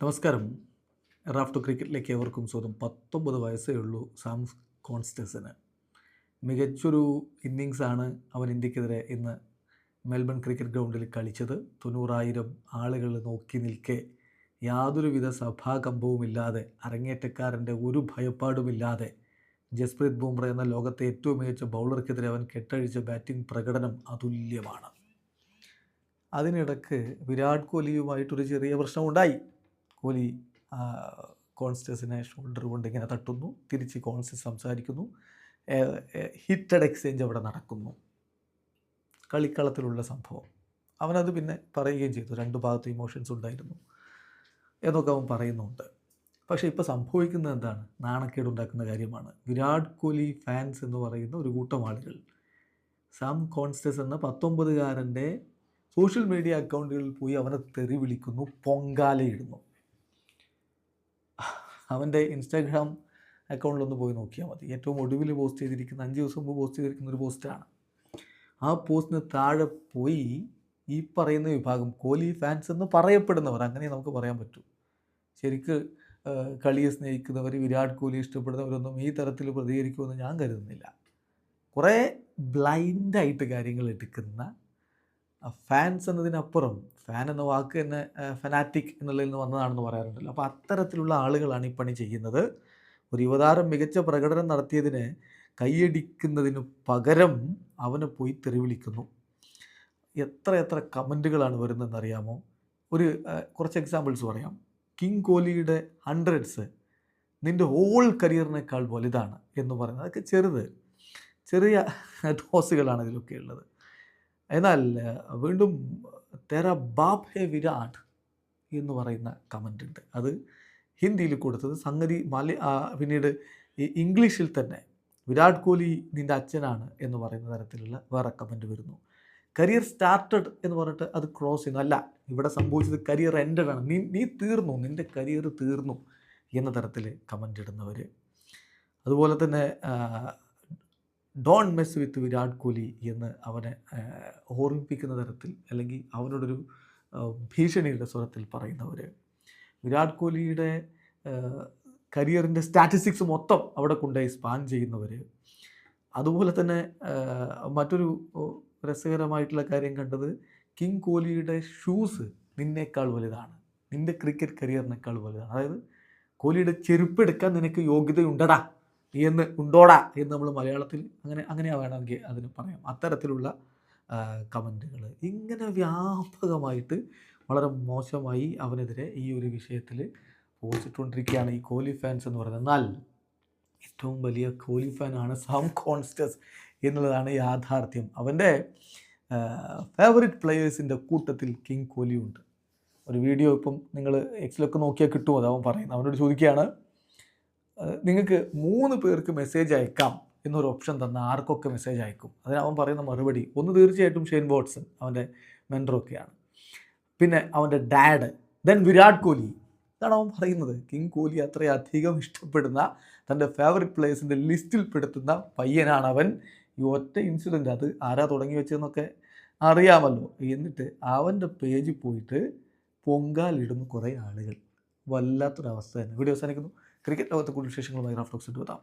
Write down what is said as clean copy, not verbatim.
നമസ്കാരം. റാഫ്റ്റോ ക്രിക്കറ്റിലേക്ക് ഏവർക്കും സ്വാഗതം. 19 വയസ്സേ ഉള്ളൂ സാം കോൺസ്റ്റസിന്. മികച്ചൊരു ഇന്നിങ്സാണ് അവൻ ഇന്ത്യക്കെതിരെ ഇന്ന് മെൽബൺ ക്രിക്കറ്റ് ഗ്രൗണ്ടിൽ കളിച്ചത്. 90,000 ആളുകൾ നോക്കി നിൽക്കെ യാതൊരുവിധ സഭാകമ്പവുമില്ലാതെ, അരങ്ങേറ്റക്കാരൻ്റെ ഒരു ഭയപ്പാടുമില്ലാതെ ജസ്പ്രീത് ബുംറ എന്ന ലോകത്തെ ഏറ്റവും മികച്ച ബൗളർക്കെതിരെ അവൻ കെട്ടഴിച്ച ബാറ്റിംഗ് പ്രകടനം അതുല്യമാണ്. അതിനിടക്ക് വിരാട് കോഹ്ലിയുമായിട്ടൊരു ചെറിയ പ്രശ്നമുണ്ടായി. കോഹ്ലി കോൺസ്റ്റസിനെ ഷോൾഡർ കൊണ്ട് ഇങ്ങനെ തട്ടുന്നു, തിരിച്ച് കോൺസ്റ്റസ് സംസാരിക്കുന്നു, ഹിറ്റഡ് എക്സ്ചേഞ്ച് അവിടെ നടക്കുന്നു. കളിക്കളത്തിലുള്ള സംഭവം. അവനത് പിന്നെ പറയുകയും ചെയ്തു, രണ്ട് ഭാഗത്തും ഇമോഷൻസ് ഉണ്ടായിരുന്നു എന്നൊക്കെ അവൻ പറയുന്നുണ്ട്. പക്ഷേ ഇപ്പോൾ സംഭവിക്കുന്നത് എന്താണ്? നാണക്കേടുണ്ടാക്കുന്ന കാര്യമാണ്. വിരാട് കോഹ്ലി ഫാൻസ് എന്ന് പറയുന്ന ഒരു കൂട്ടം ആളുകൾ സാം കോൺസ്റ്റസ് എന്ന 19-കാരൻ്റെ സോഷ്യൽ മീഡിയ അക്കൗണ്ടുകളിൽ പോയി അവനെ തെറി വിളിക്കുന്നു, പൊങ്കാലയിടുന്നു. അവൻ്റെ ഇൻസ്റ്റാഗ്രാം അക്കൗണ്ടിലൊന്ന് പോയി നോക്കിയാൽ മതി. ഏറ്റവും ഒടുവിൽ പോസ്റ്റ് ചെയ്തിരിക്കുന്ന 5 ദിവസം മുമ്പ് പോസ്റ്റ് ചെയ്തിരിക്കുന്ന ഒരു പോസ്റ്റാണ്. ആ പോസ്റ്റിന് താഴെ പോയി ഈ പറയുന്ന വിഭാഗം കോഹ്ലി ഫാൻസ് എന്ന് പറയപ്പെടുന്നവർ, അങ്ങനെ നമുക്ക് പറയാൻ പറ്റൂ, ശരിക്ക് കളിയെ സ്നേഹിക്കുന്നവർ, വിരാട് കോഹ്ലി ഇഷ്ടപ്പെടുന്നവരൊന്നും ഈ തരത്തിൽ പ്രതികരിക്കുമെന്ന് ഞാൻ കരുതുന്നില്ല. കുറേ ബ്ലൈൻഡായിട്ട് കാര്യങ്ങൾ എടുക്കുന്ന ഫാൻസ് എന്നതിനപ്പുറം, ഫാൻ എന്ന വാക്ക് തന്നെ ഫനാറ്റിക് എന്നുള്ളതിൽ നിന്ന് വന്നതാണെന്ന് പറയാറുണ്ടല്ലോ. അപ്പോൾ അത്തരത്തിലുള്ള ആളുകളാണ് ഈ പണി ചെയ്യുന്നത്. ഒരു യുവതാരം മികച്ച പ്രകടനം നടത്തിയതിന് കൈയടിക്കുന്നതിന് പകരം അവനെ പോയി തെറി വിളിക്കുന്നു. എത്ര കമൻറ്റുകളാണ് വരുന്നതെന്നറിയാമോ? കുറച്ച് എക്സാമ്പിൾസ് പറയാം. കിങ് കോഹ്ലിയുടെ 100s നിൻ്റെ ഹോൾ കരിയറിനേക്കാൾ വലുതാണ് എന്ന് പറയുന്നത്, അതൊക്കെ ചെറിയ ഡോസുകളാണ് ഇതിലൊക്കെ ഉള്ളത്. എന്നാൽ വീണ്ടും തെര ബാപ് ഹെ വിരാട് എന്ന് പറയുന്ന കമൻ്റ് ഉണ്ട്. അത് ഹിന്ദിയിൽ കൊടുത്തത് സംഗതി പിന്നീട് ഇംഗ്ലീഷിൽ തന്നെ വിരാട് കോഹ്ലി നിൻ്റെ അച്ഛനാണ് എന്ന് പറയുന്ന തരത്തിലുള്ള വേറെ കമൻറ്റ് വരുന്നു. കരിയർ സ്റ്റാർട്ടഡ് എന്ന് പറഞ്ഞിട്ട് അത് ക്രോസ് ചെയ്യുന്നു. അല്ല, ഇവിടെ സംഭവിച്ചത് കരിയർ എൻഡഡ് ആണ്. നീ തീർന്നു, നിൻ്റെ കരിയർ തീർന്നു എന്ന തരത്തിൽ കമൻ്റ് ഇടുന്നവർ. അതുപോലെ തന്നെ don't mess with Virat Kohli എന്ന് അവനെ ഓർമ്മിപ്പിക്കുന്ന തരത്തിൽ, അല്ലെങ്കിൽ അവനോടൊരു ഭീഷണിയുടെ സ്വരത്തിൽ പറയുന്നവർ. വിരാട് കോഹ്ലിയുടെ കരിയറിൻ്റെ സ്റ്റാറ്റിസ്റ്റിക്സ് മൊത്തം അവിടെ കൊണ്ടുപോയി സ്പാൻ ചെയ്യുന്നവർ. അതുപോലെ തന്നെ മറ്റൊരു രസകരമായിട്ടുള്ള കാര്യം കണ്ടത്, കിങ് കോഹ്ലിയുടെ ഷൂസ് നിന്നേക്കാൾ വലുതാണ്, നിൻ്റെ ക്രിക്കറ്റ് കരിയറിനേക്കാൾ വലുതാണ്. അതായത് കോഹ്ലിയുടെ ചെരുപ്പെടുക്കാൻ നിനക്ക് യോഗ്യതയുണ്ടടാ ഉണ്ടോടാ എന്ന് നമ്മൾ മലയാളത്തിൽ അങ്ങനെയാണ് വേണമെങ്കിൽ അതിന് പറയാം. അത്തരത്തിലുള്ള കമൻറ്റുകൾ ഇങ്ങനെ വ്യാപകമായിട്ട് വളരെ മോശമായി അവനെതിരെ ഈ ഒരു വിഷയത്തിൽ പോസിട്ടുകൊണ്ടിരിക്കുകയാണ് ഈ കോഹ്ലി ഫാൻസ് എന്ന് പറയുന്നത്. എന്നാൽ ഏറ്റവും വലിയ കോഹ്ലി ഫാനാണ് സാം കോൺസ്റ്റസ് എന്നുള്ളതാണ് യാഥാർത്ഥ്യം. അവൻ്റെ ഫേവറിറ്റ് പ്ലെയേഴ്സിൻ്റെ കൂട്ടത്തിൽ കിങ് കോഹ്ലി ഉണ്ട്. ഒരു വീഡിയോ ഇപ്പം നിങ്ങൾ എക്സിലൊക്കെ നോക്കിയാൽ കിട്ടുമോ, അത് അവൻ പറയുന്നത്. അവനോട് ചോദിക്കുകയാണ്, നിങ്ങൾക്ക് 3 പേർക്ക് മെസ്സേജ് അയക്കാം എന്നൊരു ഓപ്ഷൻ തന്ന ആർക്കൊക്കെ മെസ്സേജ് അയക്കും? അതിന് അവൻ പറയുന്ന മറുപടി, ഒന്ന് തീർച്ചയായിട്ടും ഷെയ്ൻ വാട്സൺ, അവൻ്റെ മെൻറ്ററൊക്കെയാണ്. പിന്നെ അവൻ്റെ ഡാഡ്, ദെൻ വിരാട് കോഹ്ലി. ഇതാണ് അവൻ പറയുന്നത്. കിങ് കോഹ്ലി അത്രയധികം ഇഷ്ടപ്പെടുന്ന, തൻ്റെ ഫേവറിറ്റ് പ്ലേയേഴ്സിൻ്റെ ലിസ്റ്റിൽ പെടുത്തുന്ന പയ്യനാണ് അവൻ. ഈ ഒറ്റ ഇൻസിഡൻറ്റ്, അത് ആരാ തുടങ്ങി വെച്ചതെന്നൊക്കെ അറിയാമല്ലോ. എന്നിട്ട് അവൻ്റെ പേജിൽ പോയിട്ട് പൊങ്കാലിടുന്ന കുറേ ആളുകൾ. വല്ലാത്തൊരവസ്ഥ തന്നെ. വീഡിയോ അവസാനിക്കുന്നു. ക്രിക്കറ്റ് ലോകത്തെ കൂടുതൽ വിശേഷങ്ങളുമായി റാഫ്റ്റോക്സ് എത്താം.